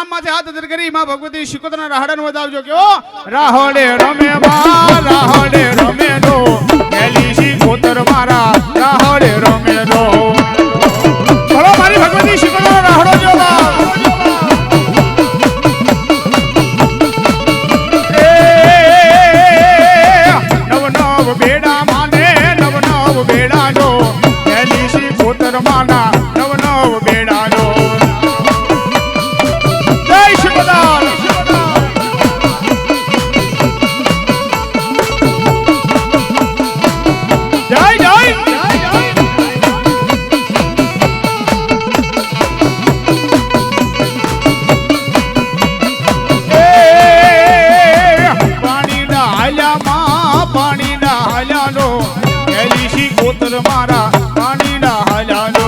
કામ માંથી હાથ ધર કરી માં ભગવતી શિકોતરના રાહડાનો વધાવજો કેવો રાહોડે રમે માં રાહોડે રમે નો એલી શિકોતર મારા રાહોડે રમે નો બોલો મારી ભગવતી શિકોતરનો રાહડો જો નવ નવ બેડા માને નવ નવ બેડા જો એલી શિકોતર માના નવ નવ બેડા જો મારા પાણી ના હાલ્યાનો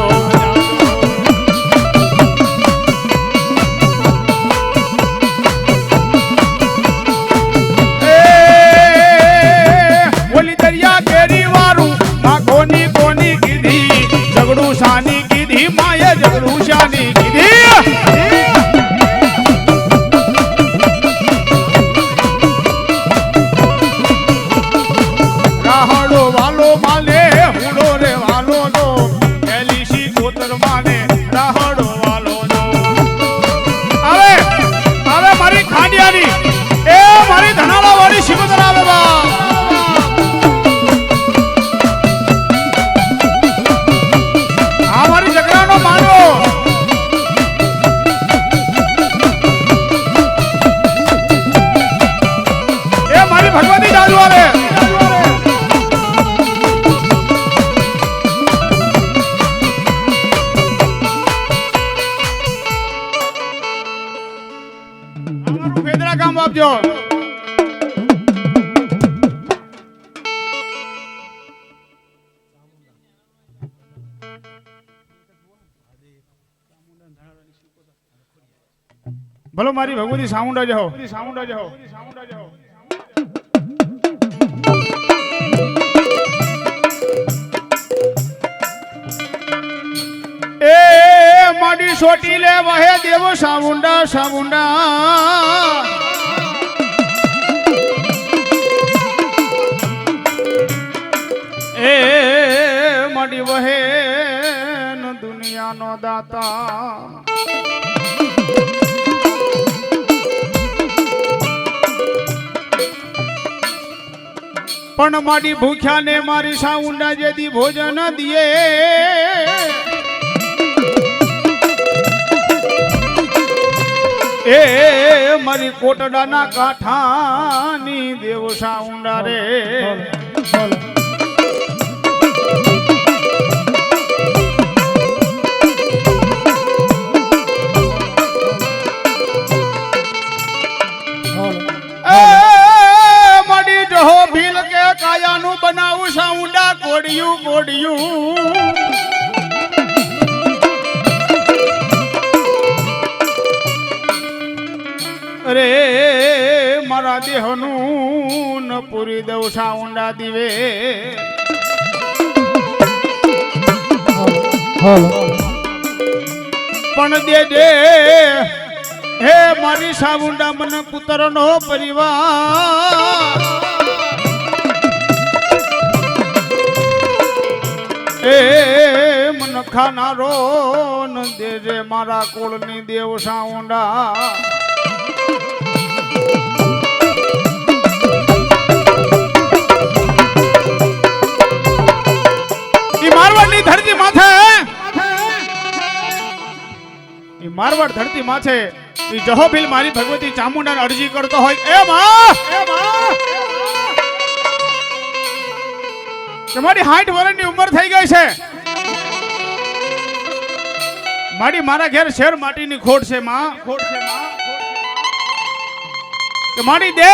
ઓલી દરિયા કેરી વાળું માં કોની કોની કીધી ઝઘડું શાની કીધી માએ ઝઘડું શાની કીધી રાહડો વાલો માલે કામ આપજો ભલો મારી ભગવતી સામુંડા જહો સામુંડા જહો સામુંડા જહો એ માડી સોટી લે વહે દેવો સામુંડા સામુંડા એ માડી વહે ન દુનિયાનો દાતા પણ માડી ભૂખ્યા ને મારી સાઉંડા જેદી ભોજન દિયે એ મારી કોટડાના કાંઠાની દેવ સાઉંડા રે કાયાનું બનાવું સાઉંડા કોડિયું કોડિયું અરે મારા દેહનું ન પૂરી દઉં સાઉંડા દીવે પણ દેજે હે મારી સાઉંડા મને પુત્રનો પરિવાર એ મન ખાનારો ન દેજે મારા કુળની દેવ સાઉંડા ઈ મારવાડની ધરતી માથે ઈ મારવાડ ધરતી માથે ઈ જહોબીલ મારી ભગવતી ચામુંડાને અરજી કરતો હોય એ માં તમારી 60 વર્ષની ઉંમર થઈ ગઈ છે મારી મારા ઘેર શેર માટીની ખોટ છે માં કે મારી દે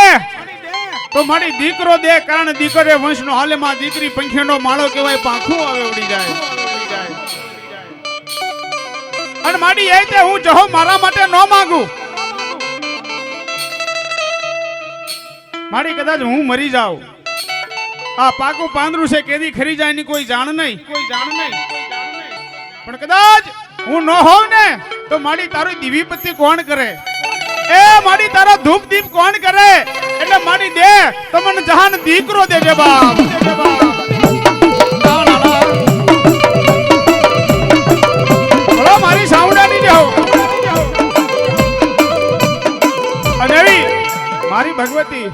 તો મારી દીકરો દે કારણ દીકરે વંશનો હાલે માં દીકરી પંખીનો માળો કહેવાય પાંખું આવે ઉડી જાય અને મારી એ તે હું જહો મારા માટે ન માંગુ મારી કદાચ હું મરી જાઉં આ પાકું પાંદરું છે કેદી ખરી જાય ની કોઈ જાણ નહીં પણ કદાચ હું ન હોઉં ને તો મારી તારી દિવીપતિ કોણ કરે એ મારી તારા ધૂપ દીપ કોણ કરે એટલે મારી દે તમને જહાન દીકરો દેજે બાપ બોલો મારી સાઉન્ડાની દેવ અને એવી મારી ભગવતી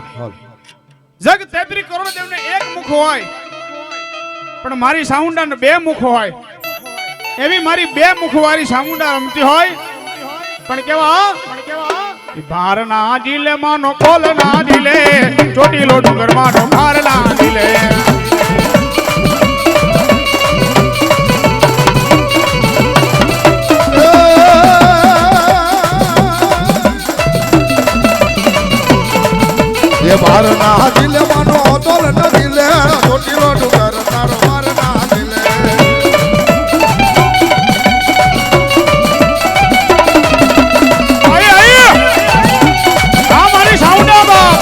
જગ 33 કરોડ દેવને એક મુખ હોય પણ મારી સાઉન્ડાને બે મુખ હોય એવી મારી બે મુખવાળી સામુંડા રમતી હોય પણ કેવા ભાર ના દિલે માનો કોલ ના દિલે ચોટીલો ડુંગર માનો ભાર ના દિલે ये भार ना दिले मानो तोल न दिले छोटीलो डुंगर तारो भार ना दिले आई आई हां मारी साउंडा बाप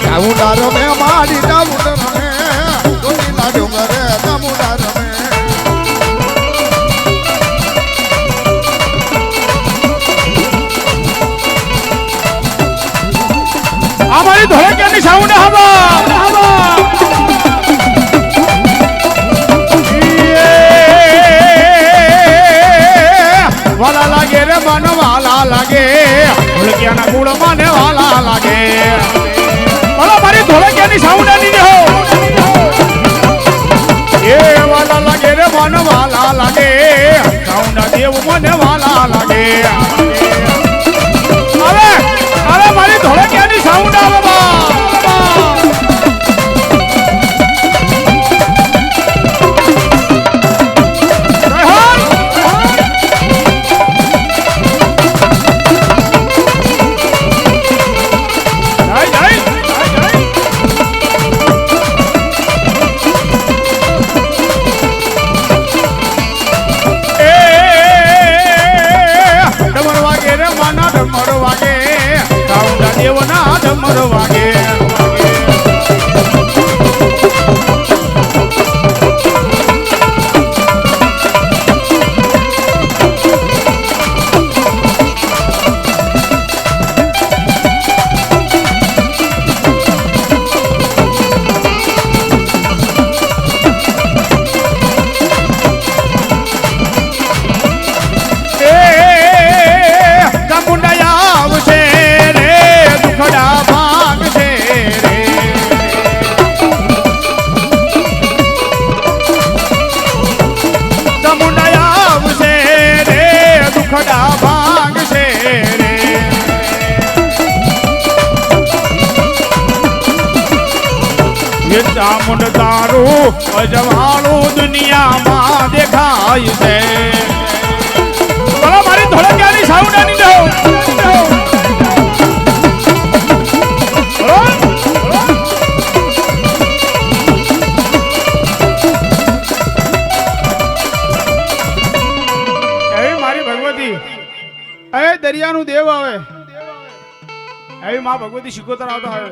ચામુંડારો મે મારી ચામુંડા डोंगर चामुंडा रमे हमारी धोळक्यानी साऊंड हवा वाला लागे रे मन वाला लागे धोळक्याना गुळ माने वाला लागे मला मारी धोळक्यानी साऊंड आनी हो ये वाला लगे रे मन वाला लगे साउंडा देव मन वाला लगे अरे अरे मारी धोळक्यानी साउंड आवे बा વાગે ચામુંડ તારું અજવાળું દુનિયામાં દેખાય છે બોલો મારી ધોળકિયાની સાઉન્ડાની દો એવી મારી ભગવતી એ દરિયાનું દેવ આવે એવી માં ભગવતી શિકોતર આવતા આવે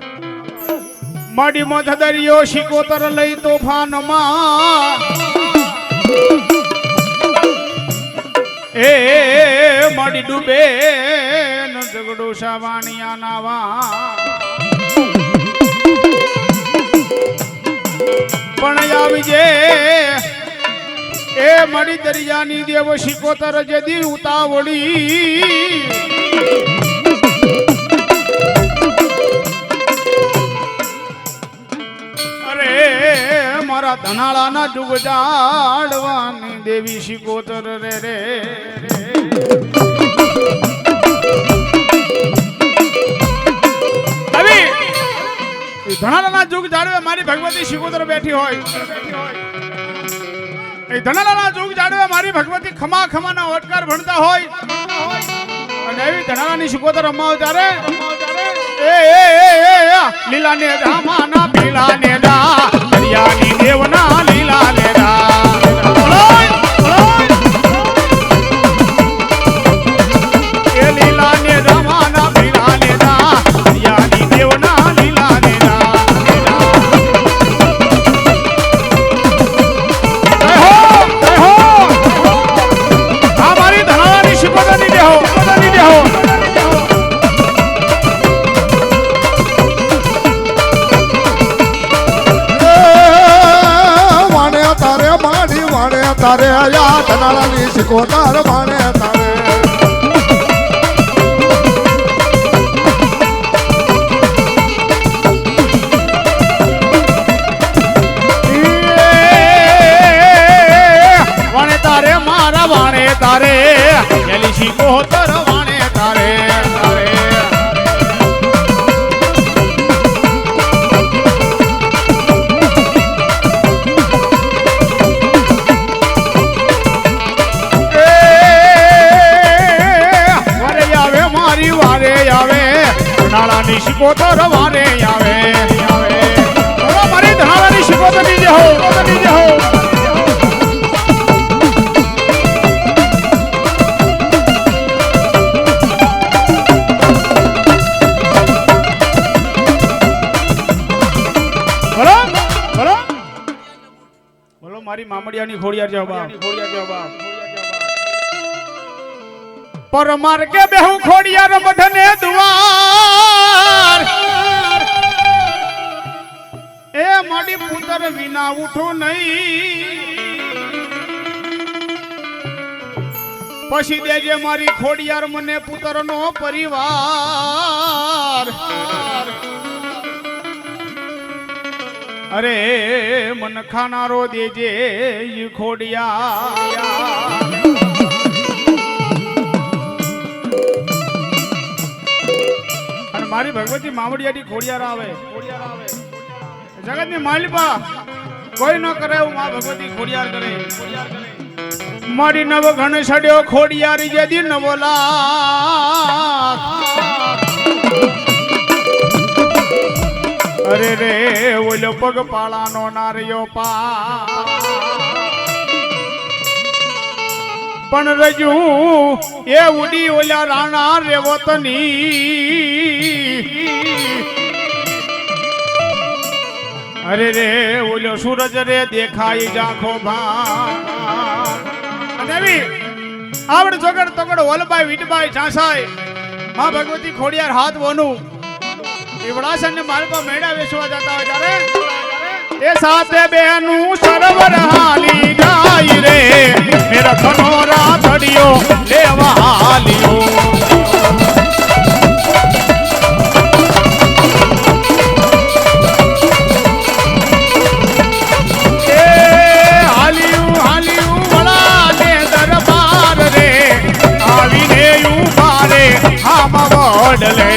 માડી મધ દરિયો શિકોતર લઈ તોફાનમાં એ માડી ડૂબે ન ઝઘડો સાવાણિયા નાવા પણ આવજે એ માડી દરિયાની દેવ શિકોતર જેદી ઉતાવળી મારા ધનાળાના ડૂબ જાડવાની દેવી શિકોતર રે રે ધનાળાના જુગ જાડવે મારી ભગવતી શિકોતર બેઠી હોય એ ધનાળાના જુગ જાડવે મારી ભગવતી ખમા ખમાના ઓટકાર ભણતા હોય અને એવી ધનાળાની શિકોતર રમાવ ત્યારે એ લીલા ને રામાના પીલા ને રા દરિયાની દેવના લીલા ને રા એ લીલા ને રામાના પીલા ને રા દરિયાની દેવના લીલા તારે યા ધનાળાની શિકોતર માણે તારે વાણે તારે મારા વાણે તારે એલી શિકોતર વાણે તારે તારે ધનાળાની શિકોતર વારે આવે આવે મારી ધનાળાની શિકોતર નીચે હો નીચે હો બોલો બોલો બોલો મારી મામડિયાની ખોડિયાર જાવ બા ખોડિયાર જાવ બા પર માર કે બેહુ ખોડિયાર મઢને દુવાર એ માડી પુત્ર વિના ઉઠો નહીં પછી દેજે મારી ખોડિયાર મને પુત્રનો પરિવાર અરે મન ખાનારો દેજે ઈ ખોડિયાર મારી ભગવતી મામડિયાની ખોડિયાર આવે જગતની માલિપા કોઈ ન કરે એવું માં ભગવતી ખોડિયાર કરે મારી નવ ઘણ છડ્યો ખોડિયાર જેદી નવો લાખ અરે રે ઓલો પગ પાળાનો નારિયો પા પણ રજુ એ ઉડી ઓલા રાણા રેવતની અરે રે ઓલો સૂરજ રે દેખાઈ જાખો ભાઈ આવડ જોગડ તગડ વલબાઈ વીટબાઈ ચાસાઈ માં ભગવતી ખોડિયાર હાથ વોનું એવડાસન ને માર પર મેળા વેસવા જતા હોય ત્યારે એ સાથે બેનું સરવર હાલી જાય રે મેરા ખનોરા થડિયો લેવા હાલિયો એ હાલિયું હાલિયું વળા ને દરબાર રે આવીને ઉભા રે આમાં વડલે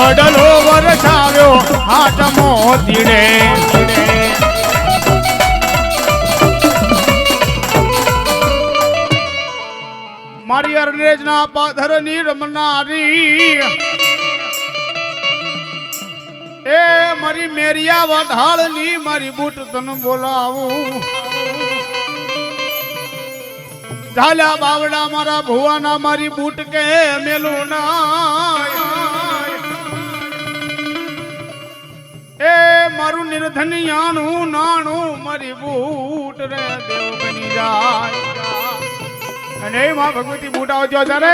અડલો વરસાવ્યો હાટમો ધીડે મારી અરનેજના પાથરની રમનારી એ મારી મેરિયા વઢાળની મારી બૂટ તન બોલાવું ઝાલા બાવડા મારા ભુવાના મારી બૂટ કે મેલું ના એ મારું નિર્ધનિયાનું નાણું મારી બૂટ રે દેવ બની જાય અને માં ભગવતી બૂટ આવજો ત્યારે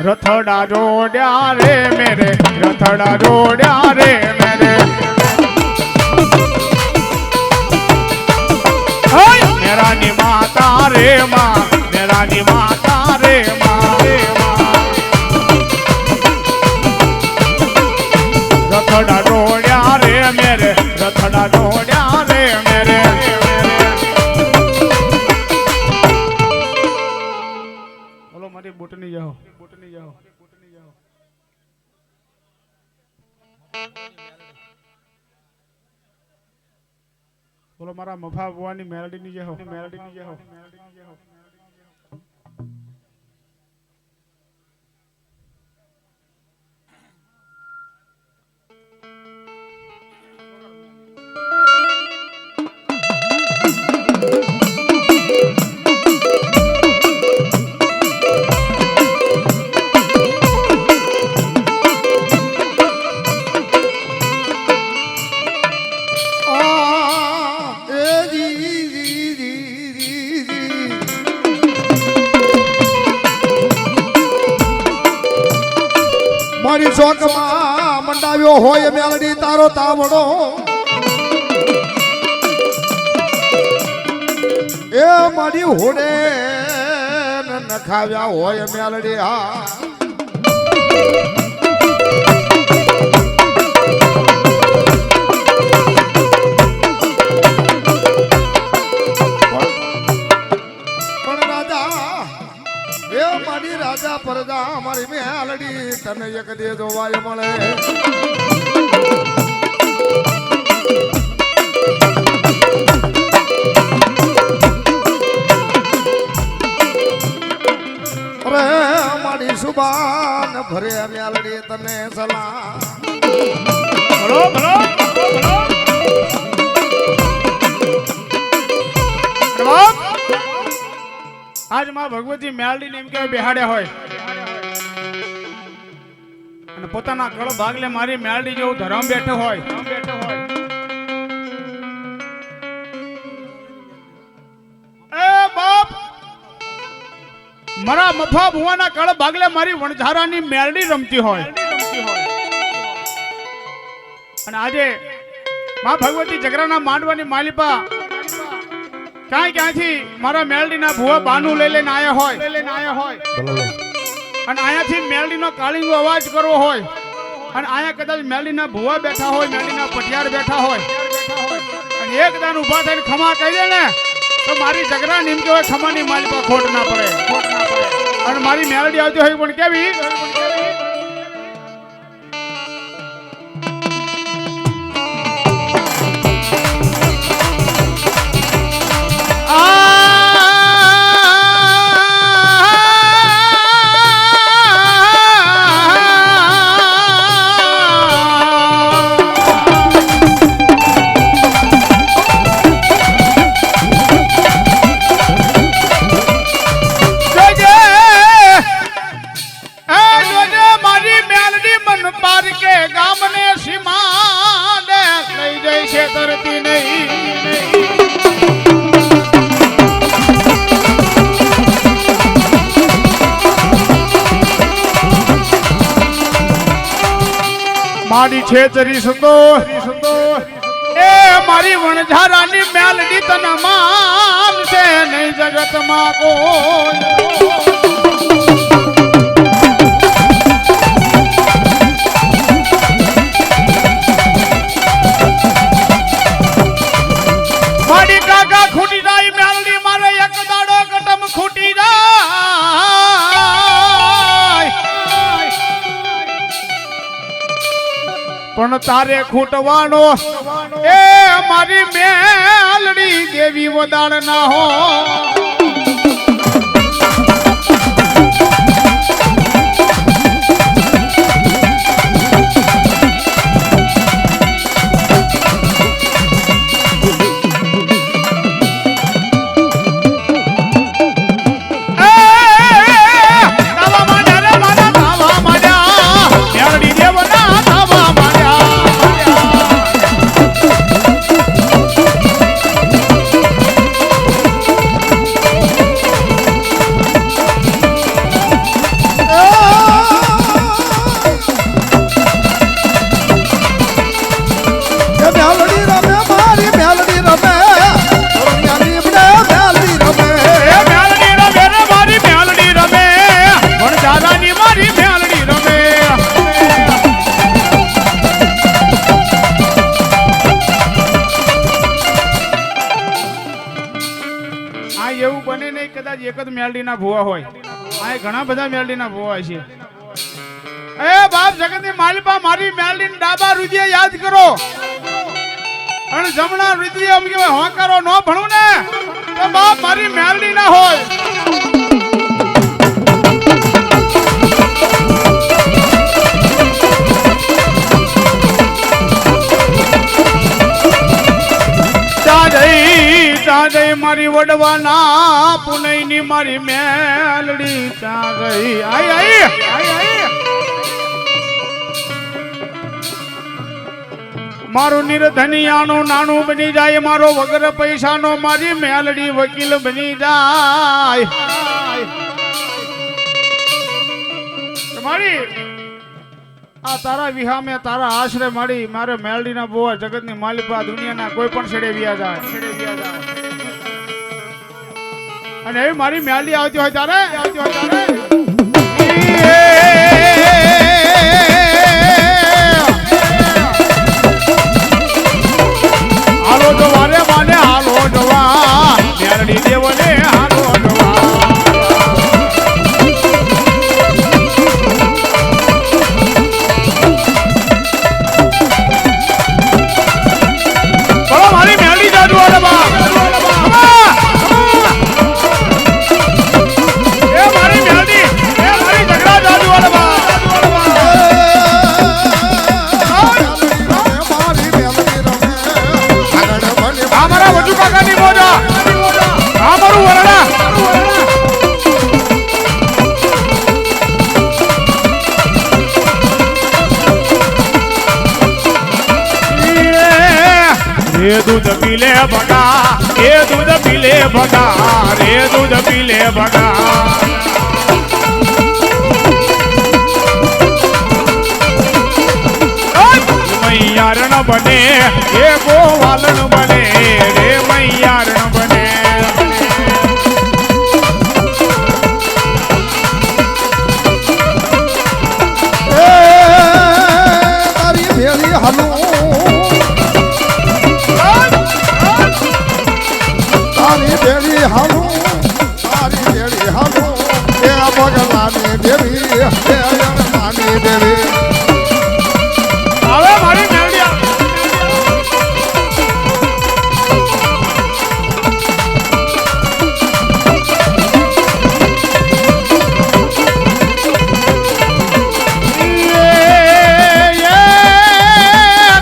રથડા જોડ્યા રે મેરે રથડા જોડ્યા રે મેરે મેરાની માતા રે માં મેરાની માતા રે માં રથડા જોડ્યા રે મેરે રથડા જોડ્યા રે મેરે બોલો મારી બૂટની જાઓ બોલો મારા મફા ભુવાની મેલડીની જે હો મેલડીની જે હો મારી ચોકમાં મંડાવ્યો હોય મેલડી તારો તાવડો એ મારી હોડે નખાવ્યા હોય મેલડી હા પણ રાજા એ મારી રાજા પરજા મારી મેલડી તને એક દે જોવાય મળે અરે મારી સુબાન ભરે મેલડી તને સલાહ ભલો ભલો ભલો પ્રભુ આજ માં ભગવતી મેલડી ને એમ કે બેહાડ્યા હોય અને પોતાના કળ ભાગલે મારી મેલડી જેવું ધરમ બેઠો હોય એ બાપ મારા મફા ભુવાના કળ ભાગલે મારી વણઝારાની મેલડી રમતી હોય અને આજે માં ભગવતી જગરાના માંડવાની માલિપા ક્યાંથી મારા મેલડીના ભુવા બાનું લઈને આયા હોય અને અહીંયાથી મેલડીનો કાળીંગો અવાજ કરવો હોય અને અહીંયા કદાચ મેલડીના ભુવા બેઠા હોય મેલડીના પટિયાર બેઠા હોય અને એક દાન ઊભા થઈને ખમા કહી દે ને તો મારી જગરા નીમકે હોય ખમાની માલિપા ખોટ ના પડે અને મારી મેલડી આવતી હોય પણ કેવી મારી છેતરી સંદોર એ મારી વણઝારાની મેલડી તન માન છે નહીં જગતમાં કોઈ મારી કાકા ખૂટી જાય મેલડી મારે એક દાડો કટમ ખૂટી જાય પણ તારે ખૂટવાનો એ મારી મેલડી દેવી વદાળ ના હો એક જ મેલડીના ભુવા હોય આ ઘણા બધા મેલડીના ભુવા છે એ બાપ જગતની માલિપા મારી મેલડીના ડાબા રુધિયા યાદ કરો અને જમણા રુધિર એમ કે હોકારો ન ભણું ને તો બાપ મારી મેલડી ના હોય. જય મારી વડવાના પુનઈની મારી મેલડી ચા ગઈ. આઈ આઈ આઈ આઈ મારું નિર્ધનિયાનું નાનું બની જાય, મારો વગર પૈસાનો મારી મેલડી વકીલ બની જાય. મારી આ તારા વિહામે તારા આશરે મારી મારે મેલડીના બોવા જગતની માલિકા દુનિયાના કોઈ પણ છેડે વ્યા જાય. અને એવી મારી મેલડી આવતી હોય ત્યારે હાલો જવા રે માને હાલો જવા મેલડી દેવને હાલો જવા. બોલો મારી મેલડી જાદુ વાળા બાપ. दूध पीले बगा, ये दूध पीले बगा, रे दूध पीले बगा. मैयारण बने ये गोवालन बने रे मैयारण बने. તારી ભેળી હાલું ભગવાની દેવી માની દેવી હવે મારી મેલડી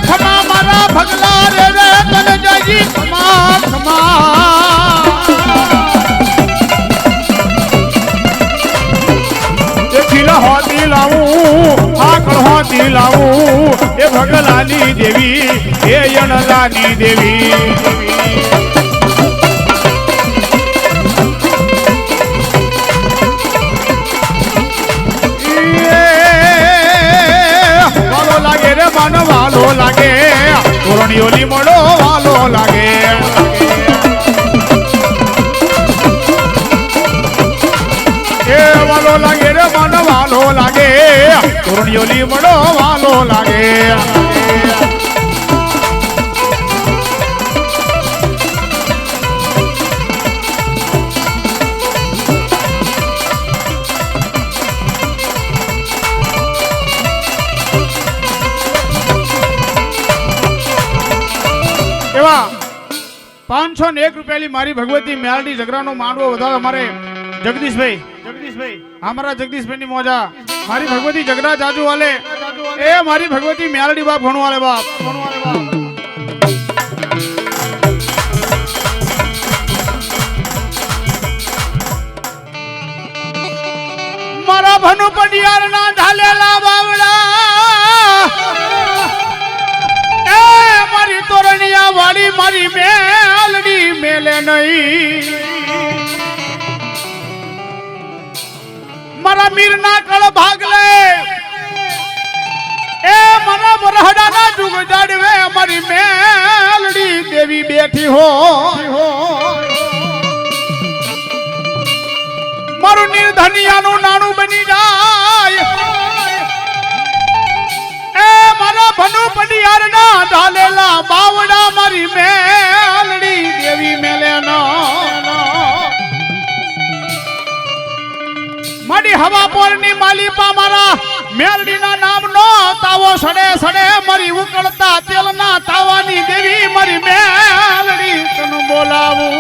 ખમા મારા ભગલા રે રે તને જાજી ખમા ખમા. હોતી લાવું આકળ હોતી લાવું એ ભગલાની દેવી એ યણલાની દેવી. વાલો લાગે રે માનો વાલો લાગે ધોરણીઓ લીમડો વાલો લાગે. વાલો લાગે રે મન વાલો લાગે ધોરણીઓ લીમડો વાલો લાગે. એવા 501 રૂપિયાની મારી ભગવતી મેલડી ઝઘરાનો માંડવો વધારે અમારે જગદીશભાઈ हमारा जगदीश भाई मोजा मारी भगवती जगरा जाजू वाले ए मारी भगवती मेलडी बाप भणु वाले बाप मारा भनु पडियार ना ढालेला बावड़ा ए मारी तोरनिया वाली मारी मेलडी मेले नहीं मारा मीरना कल भाग ले ए मरा बरहडा ना जुग जाड़वे हमारी मेलडी देवी बैठी हो मारू निर्धनिया नु नानू बनी जाय ए मारा भनु पडियार ना ढालेला बावड़ा मारी मेलडी देवी मेले नो मारी हवा पोरनी माली पा मारा मेलडी ना नाम नो तावो सड़े सड़े मरी મારી ઉકળતા તેલના તાવાની દેવી મારી મેલડી તને બોલાવું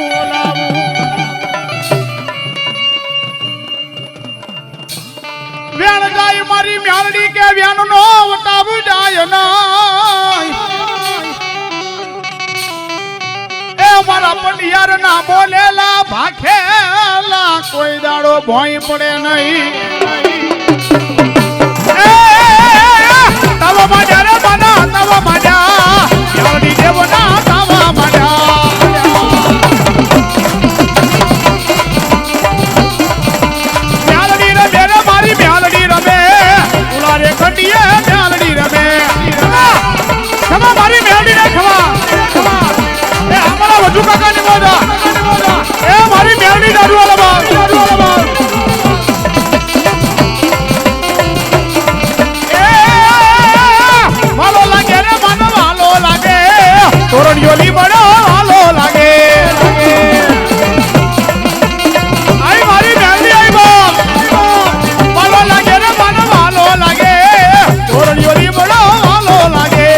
વેણ જાય મારી મેલડી કે વેણ નો વટાવ જાય ના એ મારા પંડિયાર ના બોલેલા ભાખેલા કોઈ દાડો ભોંય પડે નહીં તવ માજા રે બના તવ માજા યાવડી દેવના તવ માજા મ્યાલડી રમે રે મારી મ્યાલડી રમે ઉલારે ખંડીએ મ્યાલડી રમે ખમા મારી મ્યાલડી રે ખમા એ અમારા વધુ કાકાની મોજા એ મારી મ્યાલડી દારૂ વાલા તોરણિયોલી બડો હાલો લાગે આઈ મારી મેલડી આઈ બાપ હાલો લાગે રે મન હાલો લાગે તોરણિયોલી બડો હાલો લાગે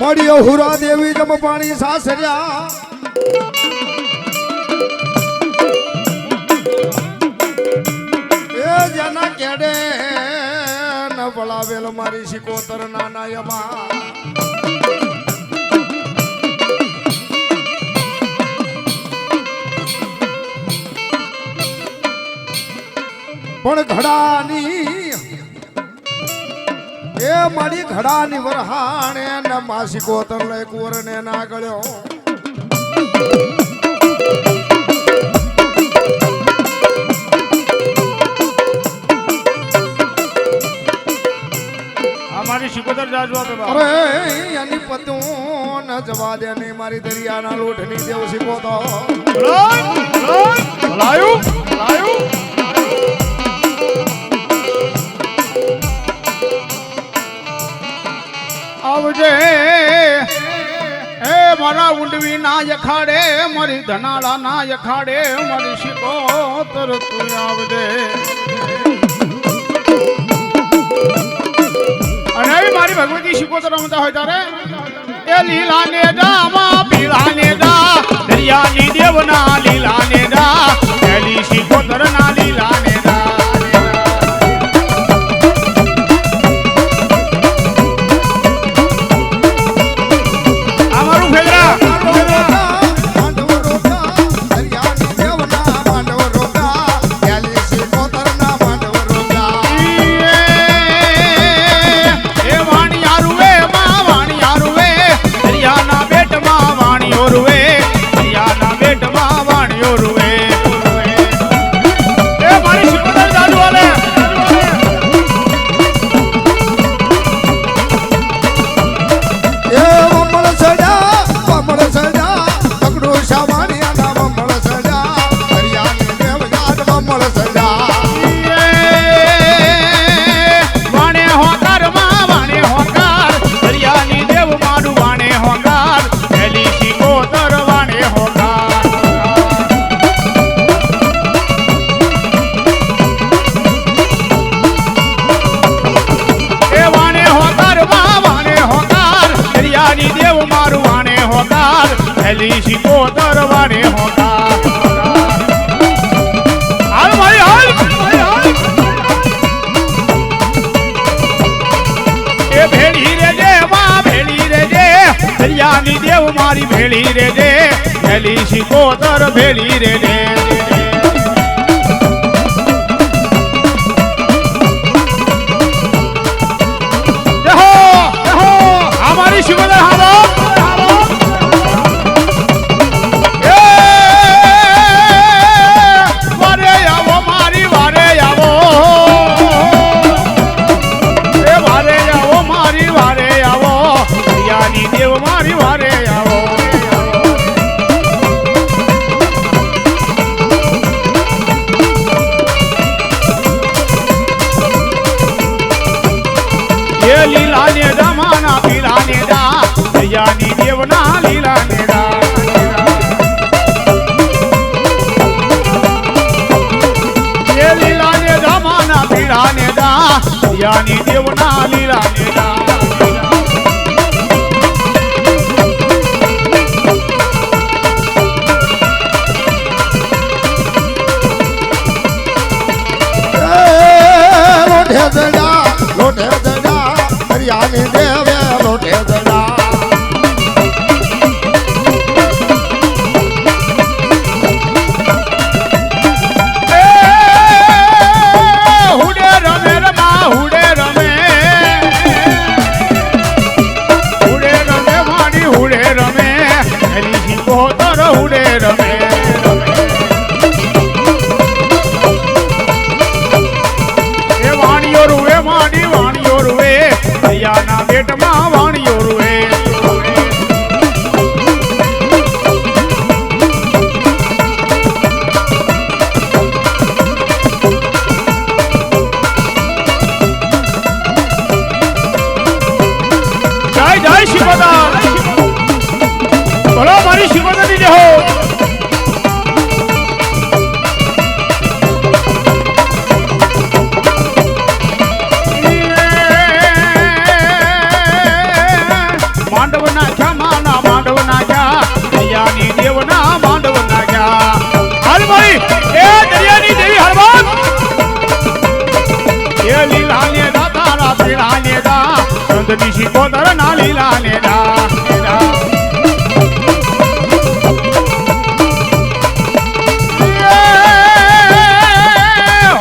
મળ્યો હુરા દેવી જમ પાણી સાસર્યા એ જના કેડે ન બળાવેલ મારી શિકોતર નાના યમા પણ ઘડાની એ મારી ઘડાની વરહાણે ને માસી કોતર લઈ કુંવર ને ના ગળ્યો અમારી શિકોતર જાજવા પે અરે એની પતું ન જવા દે ને મારી દરિયાના લોઠની દેવ શિકોતો લાયું આવજે એ મારા ઊંડવી ના યખાડે મારી ધનાળા ના યખાડે મારી શિકોતર તું આવજે અને મારી ભગવતી શિકોતર રમતા હોય તારે એ લીલા ને ડામાં પીળા ને ડા દરિયાની દેવના લીલા ને ડા પેલી શિકોતર ના લીલા ને શિકોતર વાડે હોતા હાલ ભાઈ હાલ એ ભેળી રેજે માં ભેળી રેજે દરિયાની દેવ મારી ભેળી રેજે ભેલી શિકોતર ભેળી રેજે हमारी शिकोतर हालो લીલા ને દામાના પીલા ને દા દયાની દેવના લીલા ને દા લીલા ને દામાના પીલા ને દા દયાની દેવના લીલા ને દા લોટે દડા હરિયાની દેવે લોટે દડા હુડે રમે રમા હુડે રમે માડી હુડે રમે એની કોતર હુડે રમે દયાના બેટમાં વાણિયો રૂએ જય જય શિકોતર બોલો મારી શિકોતરની જય હો શિકોતર ના લીલા ને દા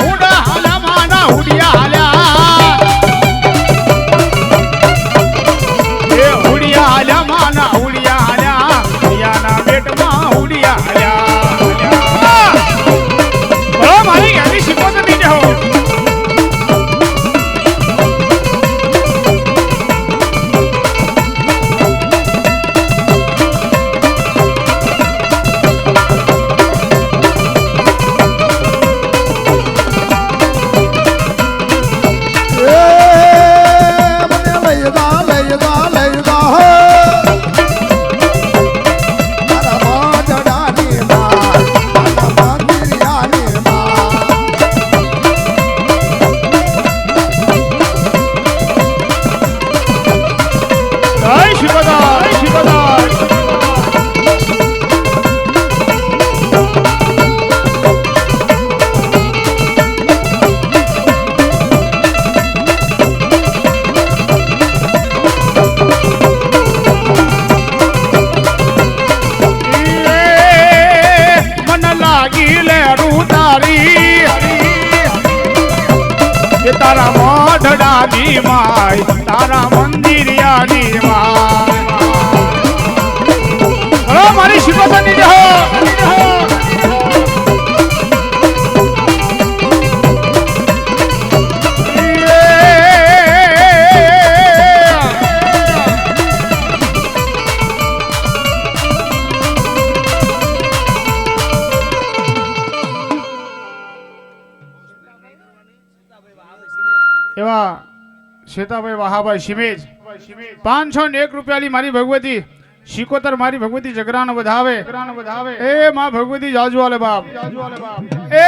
હુડા હાલા માના હુડિયા હાલ્યા એ હુડિયા હાલ્યા માના હુડિયા હાલ્યા દયાના બેટમાં હુડિયા હાલ્યા બોલો મારી ગાડી શિકોતર ની જહો તારા મોઢડાની માય તારા મંદિરિયાની માય મારી શિકોતરની જય હો એવા શેતાભાઈ વાહાભાઈ શિમેજ 501 રૂપિયાની મારી ભગવતી શિકોતર મારી ભગવતી જગરાન વધાવે એ માં ભગવતી જાજવાલે બાપ એ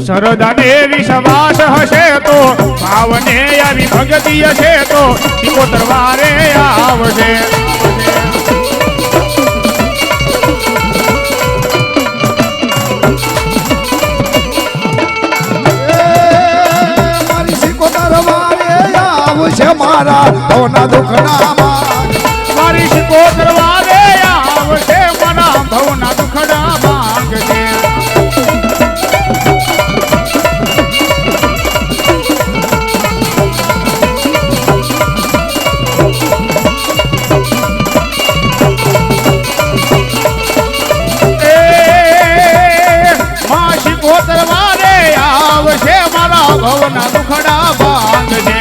સરદાને વિશ્વાસ હશે તો ભાવને આવી ભગતી હશે તો શિકોતર વારે આવશે મારા ભવના દુખડામાં મારી શિકોતર વારે આવશે મારા ભવના દુખડા માંગશે માં શિકોતર વારે આવશે મારા ભવના દુખડા માંગશે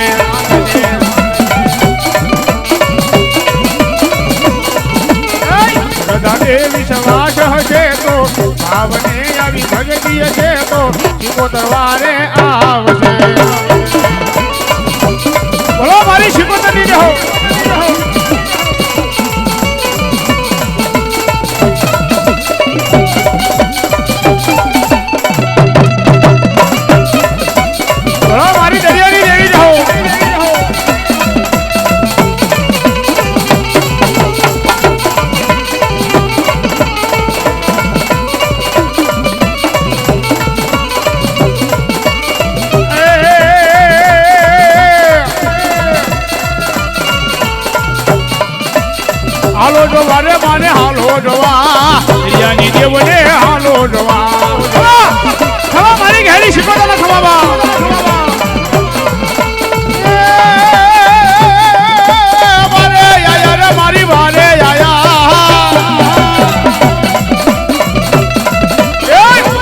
વિશ્વાસ હશે તો ભાવને આવી ભગતી હશે તો શિકોતર વારે આવશે હાલો જોવા રે માને હાલો જોવા યાની દેવને હાલો જોવા ખવા મારી ઘેડી શીખો તો ખવાબા મારે આયા રે મારી વારે આયા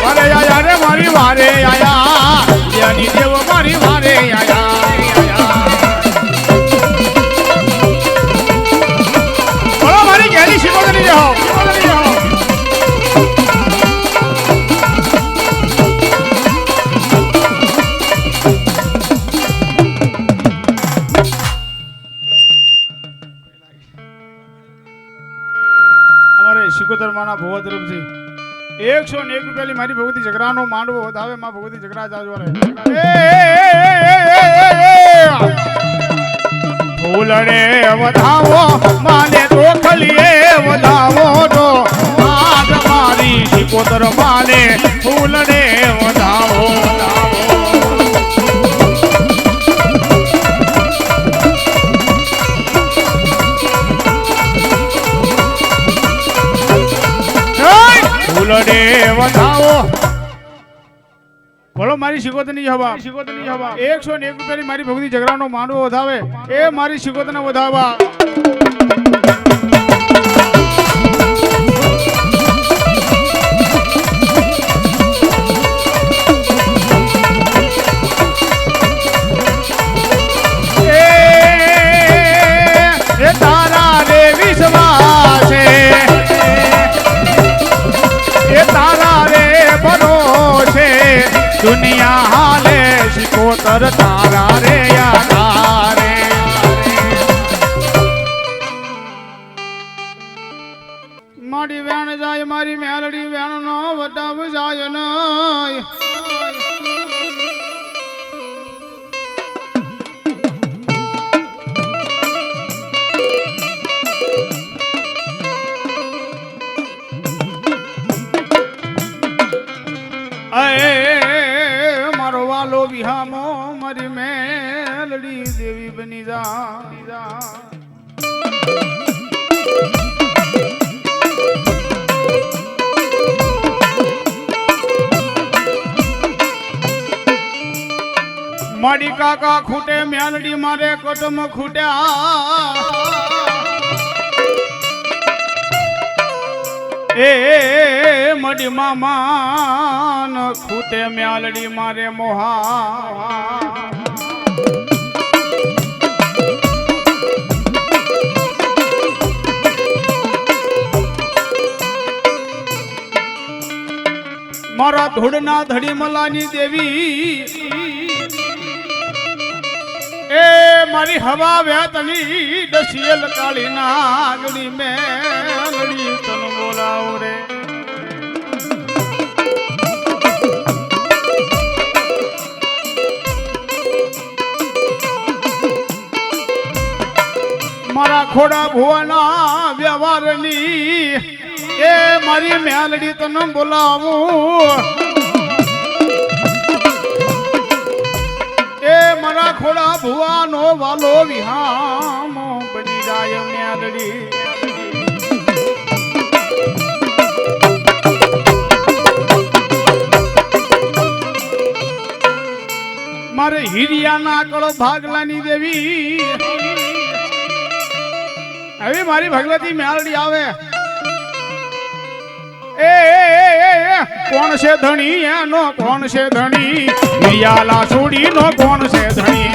મારે આયા રે મારી વારે આયા યાની દેવ મારી વારે આયા શિકોતર માના ભોવા તરફથી 101 રૂપિયાની મારી ભગવતી જગરાનો માંડવો વધાવે માં ભગવતી જગરા જાજવારે ફૂલડે વધાવો માને તો ખલીએ વધાવો તો આજ મારી શિકોતર માને ફૂલડે વધાવો ફૂલડે વધાવો બોલો મારી શિકોતરની હવા 101 રૂપિયાની મારી ભગવતી જગરાનો માંડવો વધાવે એ મારી શિકોતરને વધાવવા એ તારા રે વિશ્વાસે એ તારા રે ભરોસે દુનિયા હાલે શિકોતર તારા રે યાદારે મારી વેણ જાય મારી મેલડી વેણ નો વટાવ જાય નય મારો વાલો વિહામો મારી મેલડી દેવી બની જા મારી કાકા ખૂટે મેલડી મારે કટમ ખૂટ્યા એ મડી મામાન ખૂટે મ્યાલડી મારે મોહા મારા ધૂળના ધડી મલાની દેવી એ મારી હવા વ્યાતની દસિયલ કાળી નાગડી મેલડી તન બોલાવ રે મારા ખોડા ભુવાના વ્યવહારની એ મારી મેલડી તન બોલાવું એ મારા ખોડા ભુવાનો વાલો વિહામો બની જાય મેલડી મારે હિરિયાના કળ ભાગલાની દેવી હવે મારી ભગવતી મેલડી આવે કોણ છે ધણી એનો કોણ છે ધણી હિરિયાલા છોડી નો કોણ છે ધણી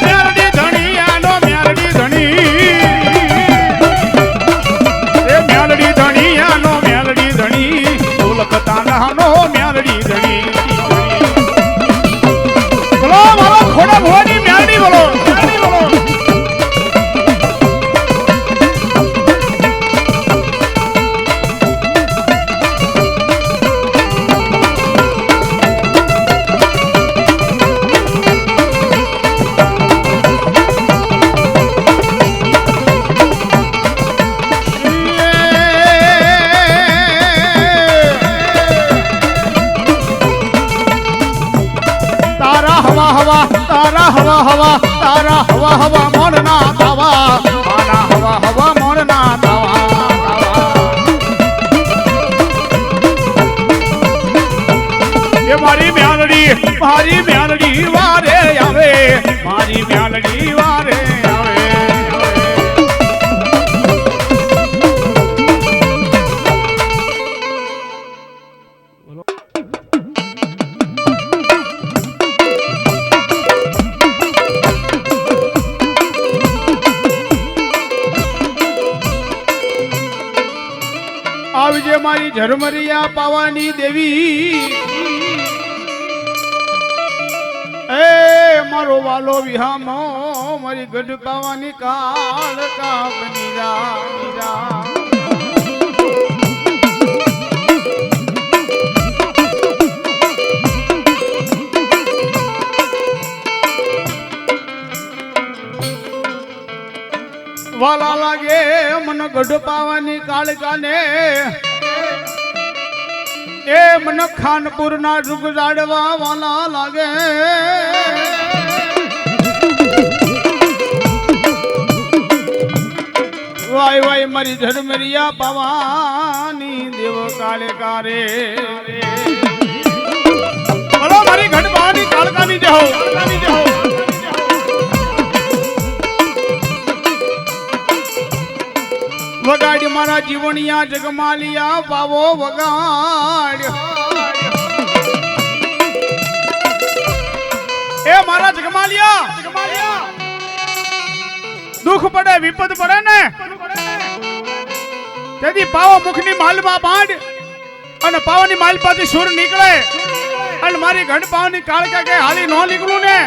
મેલડી ધણી એનો મેલડી ધણી મેલડી ધણી એનો મેલડી ધણી ઢોલક તાંડાનો આવજે મારી ઝરમરિયા પાવાની દેવી એ મારો વાલો વિહામો મારી ગઢ પાવાની કાળકા બની જા વાલા લાગે મન ગઢ પાવાની કાળકાને એ મન ખાનપુર ના જુગ જાડવા વાલા લાગે વાય વાય મારી ઝરમરિયા પાવાની દેવ કાળકારે બોલો મારી ગઢ પાવાની કાળકાની જય હો વગાડ મારા જીવણિયા જગમાલિયા પાવો વગાડ એ મારા જગમાલિયા દુઃખ પડે વિપદ પડે ને તેથી પાવો મુખની માલવા બાંડ અને પાવાની માલપાથી સુર નીકળે અને મારી ઘડ પાવાની કાળકા કે હાલી નો નીકળું ને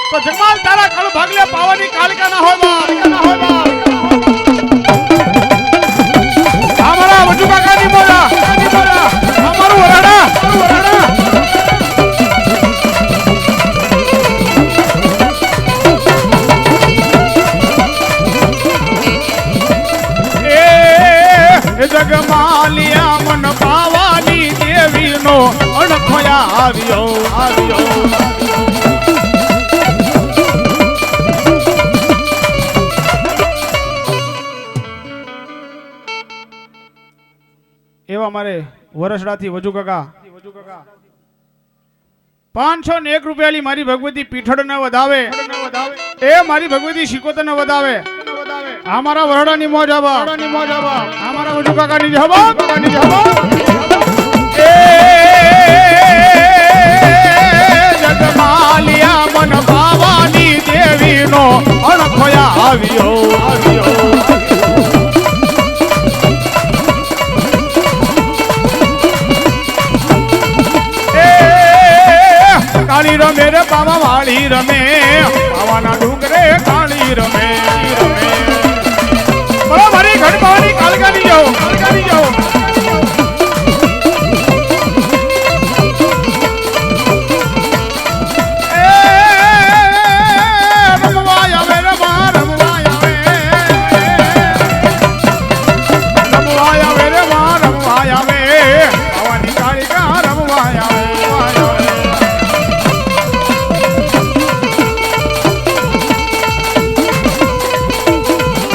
તો જગમાલ તારા કળ ભાગલે પાવાની કાળકા ના હોય બા हमारा वजू काका नहीं बोला हमारू वराड़ा ए जगमालिया मन पावानी देवी नो अणखोया आवियो એવા મારે વરસડાથી વજુ કાકા 501 રૂપિયાની મારી ભગવતી પીઠળ ને વધાવે એ મારી ભગવતી શિકોતર ને વધાવે અમારા વરડાની મોજ આવા અમારા વજુ કાકાની જવા એ જગમાલિયા મન પાવાની દેવી નો અણખોયા આવ્યો काली रमे रे बाबा वाली रमे पावाना डूंगरे काली रमे बोलो मारी घड़ पानी कालकानी जाओ रमवाया वे रमवाया वे पावानी काली का रमवाया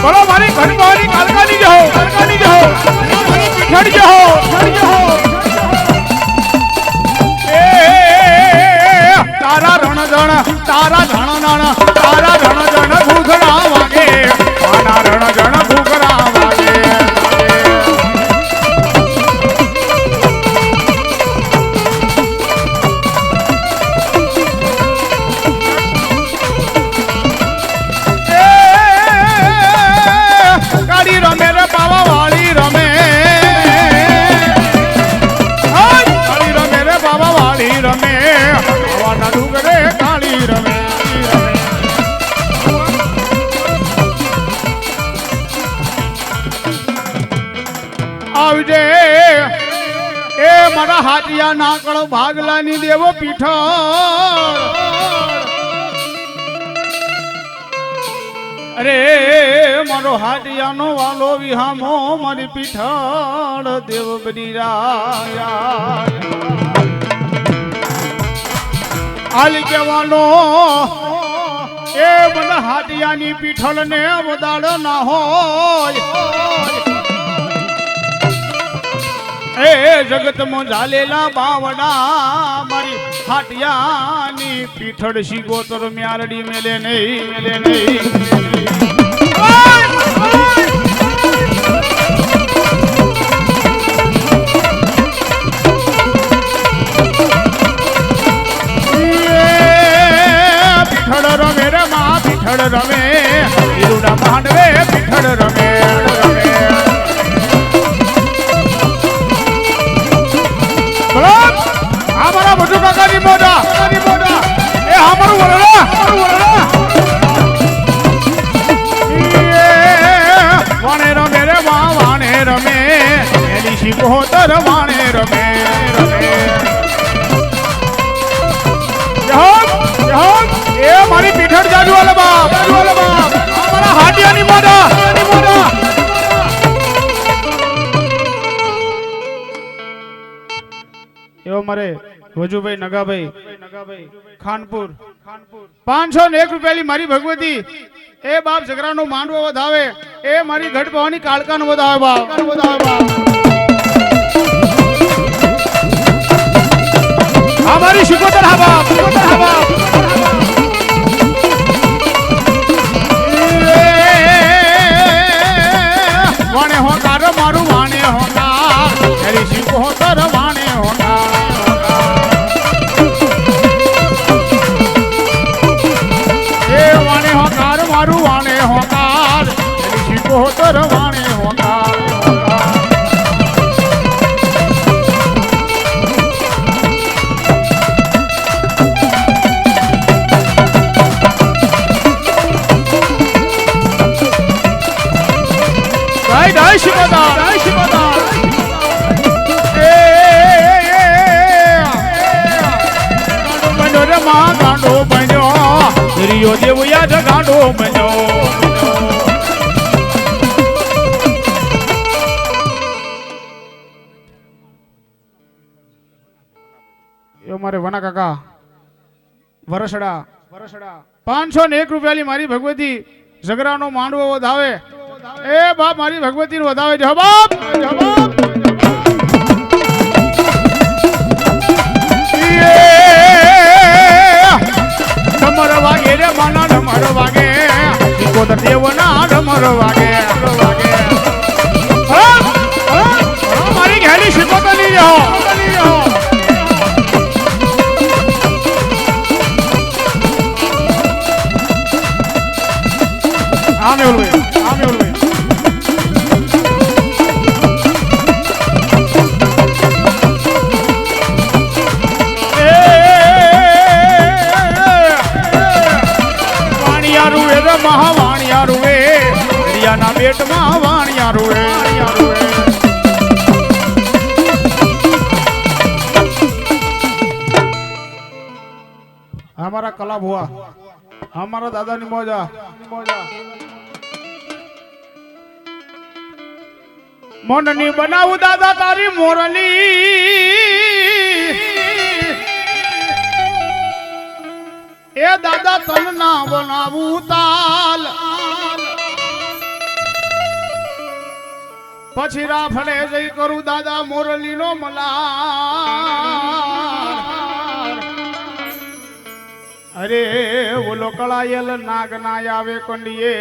बोलो मारी घर पानी कालकानी जाओ छड़ जाओ ए तारा रण जण घूघरा वागे तारा रण जण घूघरा वागे रमे रे बाबा वाली रमे काली रमे रे बाबा वाली रमे पावाना डूंगरे काली रमे आवजे ए मारा हाटिया नाकड़ भागलानी देवो पीठળ अरे मारो हाटियानो वालो विहामो मारी पीठળ देव बनी राया आली केवानो ए मन हाटियानी पीठળ ने वदाड़ ना होय ए जगत मो झालेला बावड़ा मारी हाटियानी पीठળ शिकोतर म्यारडी मेले नहीं पीठળ रमे रे मां पीठળ रमे ईरुड़ा मांडवे पीठળ रमे રમે મેલી શિકોતર વાણે રમે એ મારી પીઠળ જાજુ વાલે બાપ અમારા હાટિયાની મોઢા એવો મારે વજુભાઈ નગાભાઈ ખાનપુર 501 રૂપિયાની મારી ભગવતી એ બાપ ઝઘરાનો માંડવો વધાવે એ મારી ઘટ પવાની કાળકાનો વધાવે બાપ આ મારી શિકોતર હા બાપ વાણે હોકાર મારું વાણે હોકાર મારી શિકોતર વાણે હોકાર એ વાણે હોકાર મારું વાણે હોકાર મારી શિકોતર વાણે હોકાર જય શિકોતર ગાંડો બન્યો દરિયો દેવ યાદ ગાંડો બન્યો એ મારે વના કાકા વરસડા 501 રૂપિયાની મારી ભગવતી ઝઘરાનો માંડવો વધાવે એ બાપ મારી ભગવતી નું વધાવે જો બાપ ડમર વાગે રે માના ડમર વાગે શિકોતર દેવના ડમર વાગે મારી ઘેલી શિકોતર લઈ જાઓ આમે ઓલવે વાણિયા રૂવે દરિયાના બેટમાં વાણિયા રૂવે हमारा कला हुआ हमारा दादा ની મોજા મોનની બનાવું દાદા તારી મોરલી એ દાદા તન ના બનાવું તાલ પછી રાફડે જઈ કરું દાદા મોરલી નો મલા અરે ઓલો કળાયેલ નાગ ના આવે કંડીએ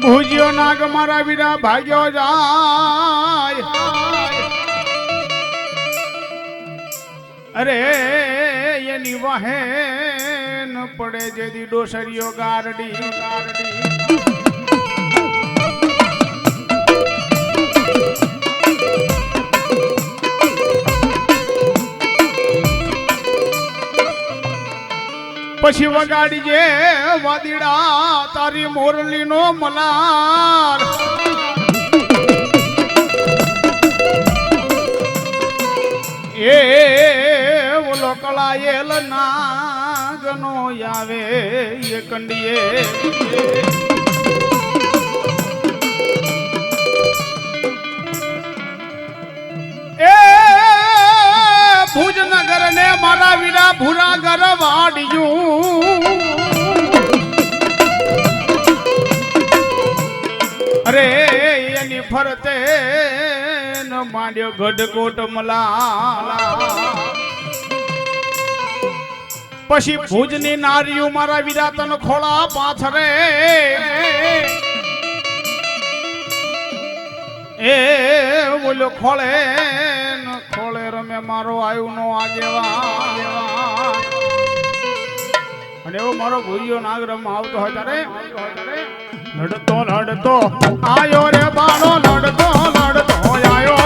ભૂજ્યો નાગ મારા વીરા ભાગ્યો જાય અરે એની વાહે પડે જેદી ડોસરીઓ ગારડી પછી વગાડી જે વાદીડા તારી મોરલી નો મલાર એ ઓલો કળાયેલ નાગનો આવે એ કંડીએ એ ભુજનગર ને મારા વીરા ભૂરા ઘર વાડ્યું અરે એની ફરતે ન માંડ્યો ગઢકોટ મલા પછી ભુજની નારીઓ મારા વીરા તન ખોળા પાથરે એ બોલો ખોળે ખોળે રમે મારો આયુ નો આગેવાન અને એવો મારો ભૂરિયો નાગરમ આવતો હોય ત્યારે લડતો લડતો આયો રે બાળો લડતો લડતો આયો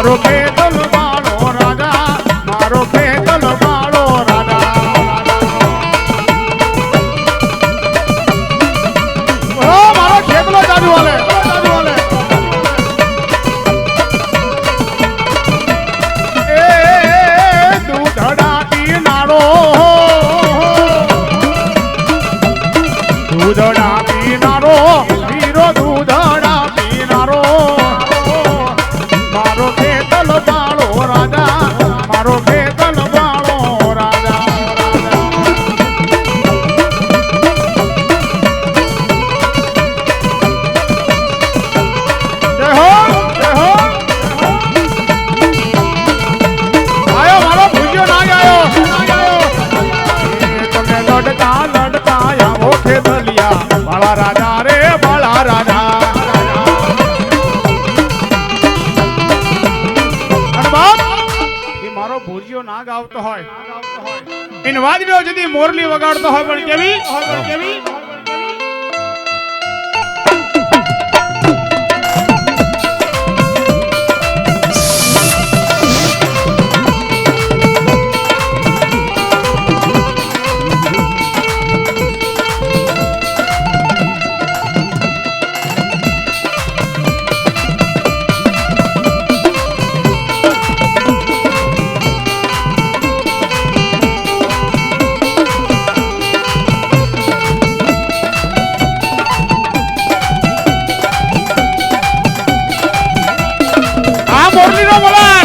મારો પેદલ બાળો રાજા મારો પેદલ બાળો રાજા ઓ મારો ખેતલો જાદુ વાલે એ દૂધડા પીનારો દૂધડા પીનારો વીરો દૂધડા પીનારો મારો ખેતલ બાળો રાજા મારો ખેતલ બાળો રાજા જય હો જય હો આયો મારો ભૂજ્યો ના આયો તમે લડતા લડતા આવો ખેતલિયા બાળા રાજા રે બાળા રાજા મારો ભૂરિયો ના ગાવતો હોય ઇન વાદળો જદી મોરલી વગાડતો હોય પણ કેવી મોરલી નો બોલાર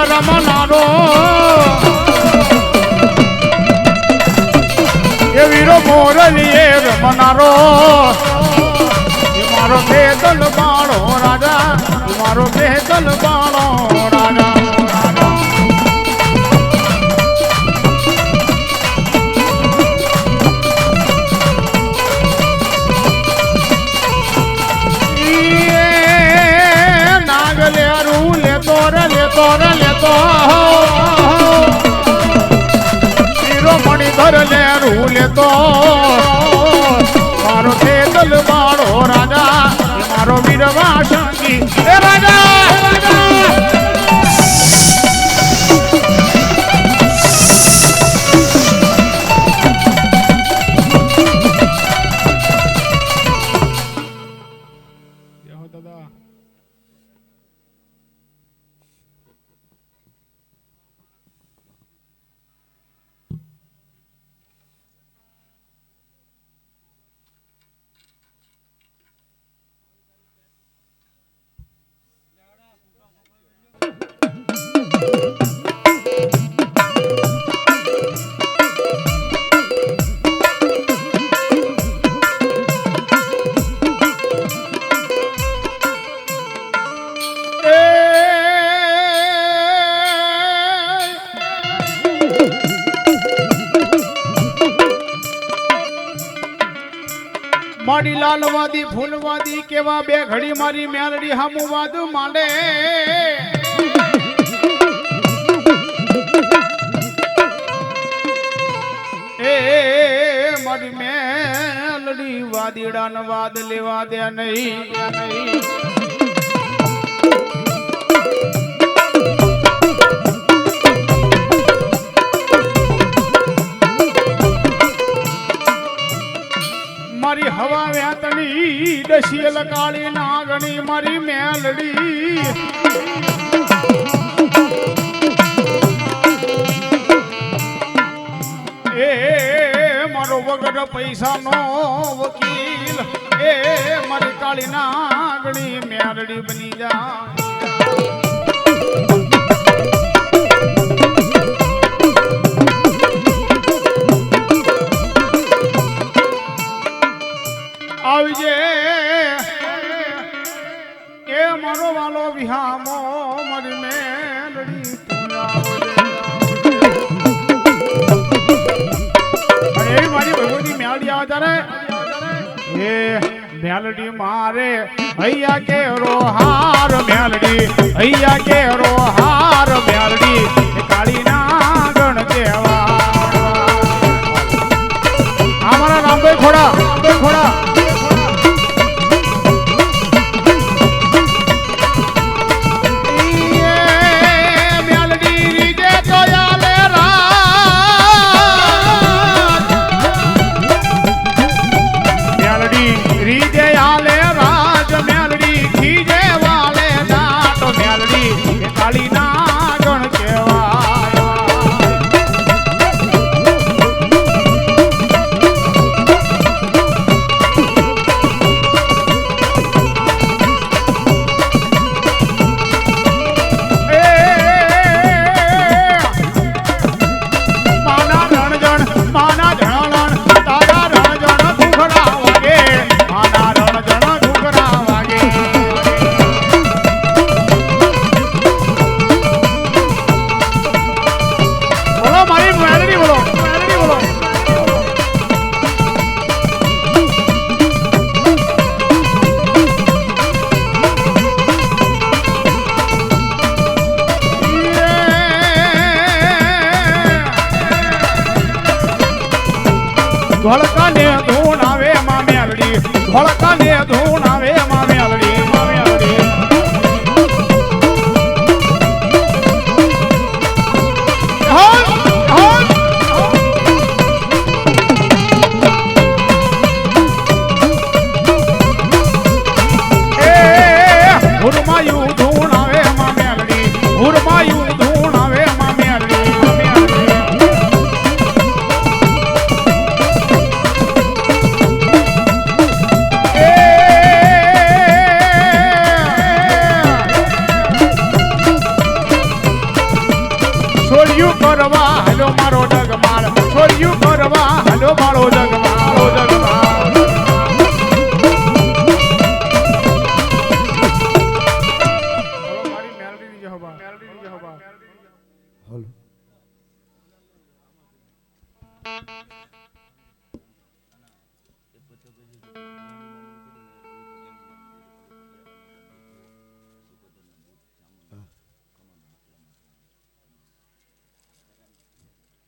રમનારો એ વીરો મોરલીએ રમનારો મારો ખેતલ બાળો રાજા મારો ખેતલ બાળો રાજા શિરોમણિધર લેરું લેતો મારો ખેતલ બાળો રાજા મારો વીરવા શંકી એ રાજા દાદા મારી લાલવાદી ફૂલવાદી કેવા બે ઘડી મારી મેલડી હામુ વાદ માંડે એ મારી મેલડી વાદીડા ન વાદ લેવા દે નહીં મારી હવા વ્યાતણી દશિયલ કાળી નાગણી મારી મેલડી એ મારો વગર પૈસાનો વકીલ એ મારી કાળી નાગણી મેલડી બની જા ત્યારે એ મેલડી મારે હૈયા કેરો હાર મેલડી હૈયા કેરો હાર મેલડી કાળી ના ગણ કેવા અમારા રામભાઈ ખોડા ધોળકાને ધૂન આવે માં મેલડી ધોળકાને ધૂન આવે માં મેલડી હુરમાયું ધૂન આવે માં મેલડી હુરમાયું ધૂન આવે માં મેલડી કરવા હલો મારો જગમાળ છોડ્યું કરવા હલો મારો જગમાળ મારી મેલડી જહબા હલો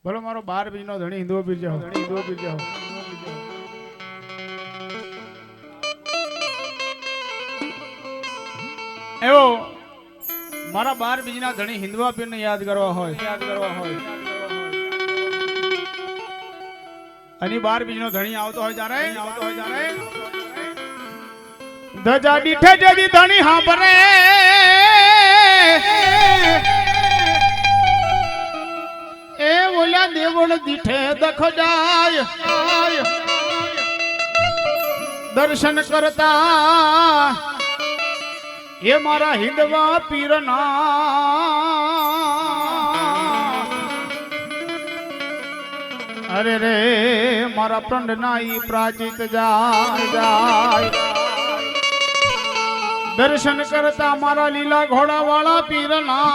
બોલો મારો 12 બીજનો ધણી હિન્દુ પીર જાઓ એવો મારા 12 બીજના ધણી હિન્દુવા પીરને યાદ કરવા હોય અને 12 બીજનો ધણી આવતો હોય ત્યારે ધજા દીઠે જદી ધણી હાંભરે એ ઓલા દેવળ દીઠે દખ જાય દર્શન કરતા એ મારા હિંદવા પીરના અરે રે મારા પ્રાણ નાઈ પ્રાચિત જાય દર્શન કરતા મારા લીલા ઘોડા વાળા પીરના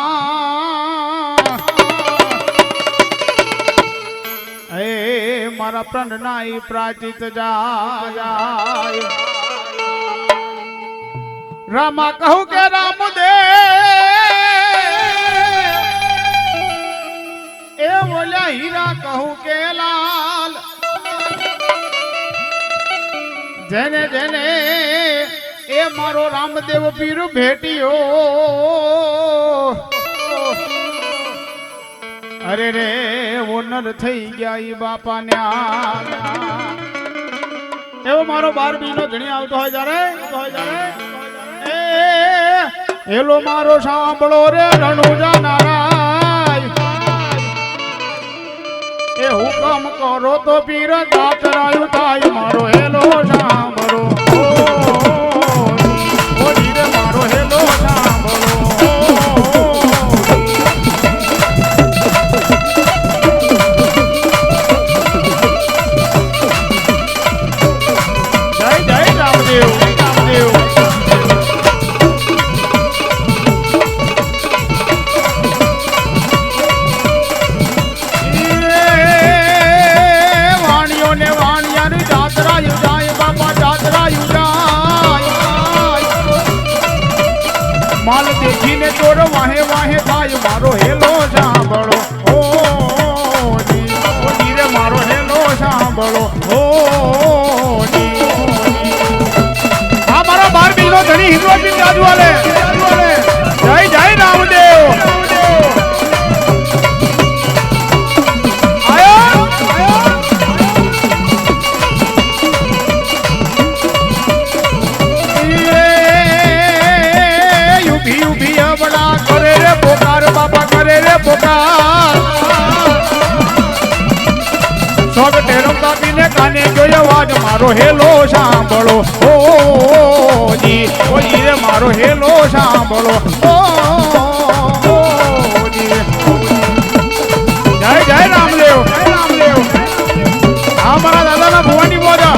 એ મારા પ્રાણ નાઈ પ્રાચિત જાય રામા કહું કે રામદેવ એ બોલ્યા હીરા કહું કે લાલ જેને જેને એ મારો રામદેવ પીર ભેટ્યો અરે રે ઓનર થઈ ગયા ઈ બાપા ન્યા એવો મારો 12 બીજનો ધણી આવતો હોય જ્યારે એલો મારો સાંભળો રે રણુજા નારાય એ હુકમ કરો તો પીર દાતરાયું થાય મારો હેલો સાંભળો ઓ ધીરે મારો હેલો સાંભળો જય રામદેવ અવાજ મારો હેલો સાંભળો ઓ જી રે મારો હેલો સાંભળો ઓ જી જય જય રામદેવ હા મારા દાદાના ભુવાની બોજા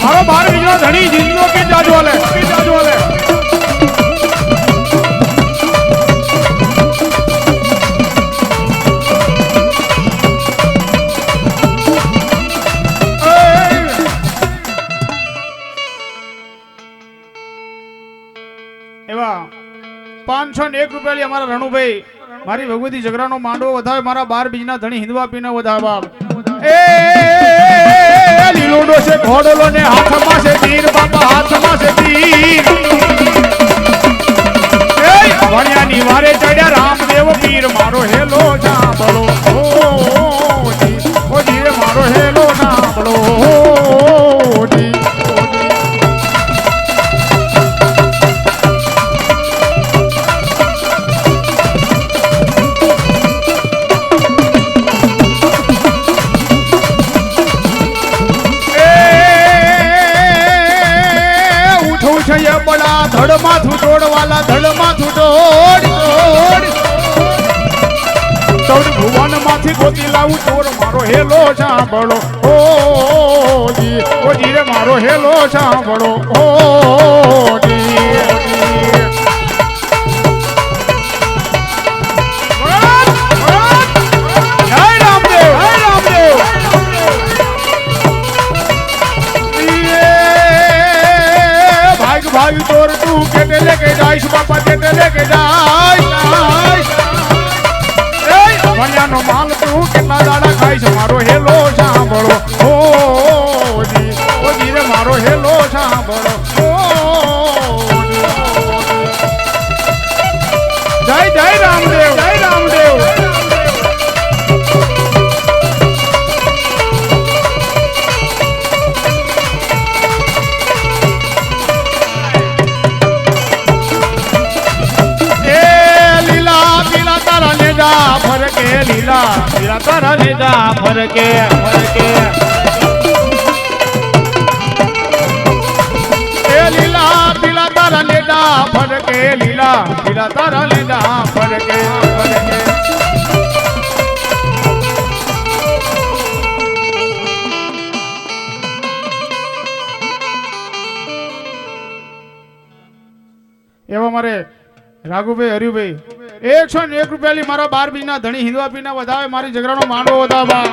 મારો 12 વીઘનો ધણી જીતનો કે જાજો લે એવા 501 રૂપિયા અમારા રણુભાઈ મારી ભગવતી ઝઘરાનો માંડવો વધાવે મારા 12 બીજના ધણી હિંદવા પીને વધાવે બાપ એ લીલોડો છે ઘોડલો ને હાથમાં છે તીર બાપા હાથમાં છે તીર એ વણિયાની વારે ચડ્યા રામદેવ પીર મારો હેલો સાંભળો ઓ જી મારો હેલો સાંભળો જી બડા ધડ માથું તોડવાલા ધડ માથું તોડ ભુવન માંથી ગોતી લાવું ચોર મારો હેલો સાંભળો ઓ જી રે મારો હેલો સાંભળો ઓ જી જય રામદેવ भाग तोर तू केटे लेके जाइश बापा केटे लेके जाइश वणियानो माल तू केटला दाड़ा खाइश मारो हेलो सांभळो ओ जी रे मारो हेलो सांभळो ओ जय जय रामदेव फरके लीला तारा ले जा फरके ए लीला पीला तारा ले जा फरके लीला पीला तारा ले जा फरके एवं मारे राघुभाई हरिभाई 101 રૂપિયાની મારા 12 બીજના ધણી હિંદવા પીના વધાવે મારી ઝઘરાનો માંડવો વધાવા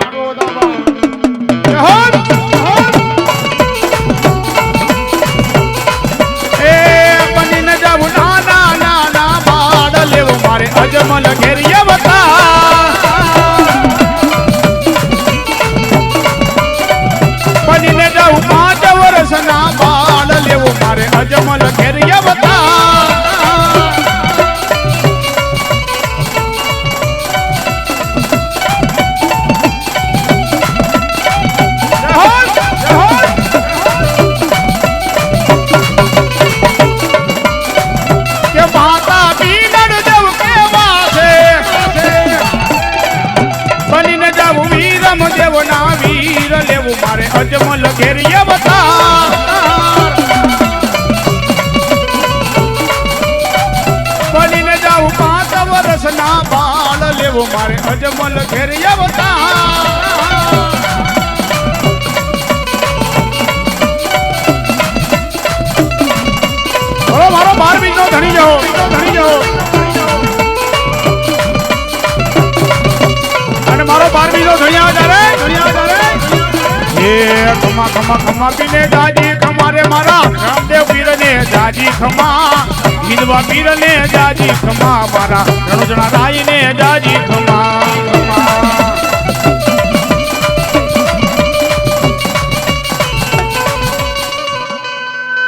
એ બની ન જાવું ના બાડ લેવો મારે અજમલ ઘેરિયા વતા બની ન જાવું 5 વર્ષના બાડ લેવો મારે અજમલ ઘેરિયા વતા मारे अजमल घेरिया बता बनी ने जाऊ 5 वर्ष ना बाल लेवो मारे अजमल घेरिया बता मारो 12 बीजनो धनी जाओ અને મારો 12 બીજો ધણિયા जा रे खमा खमा खमा पीने जाजी खमारे मारा रामदेव पीर ने जाजी खमा हिंदवा पीर ने जाजी खमा मारा रणुजना राई ने जाजी खमा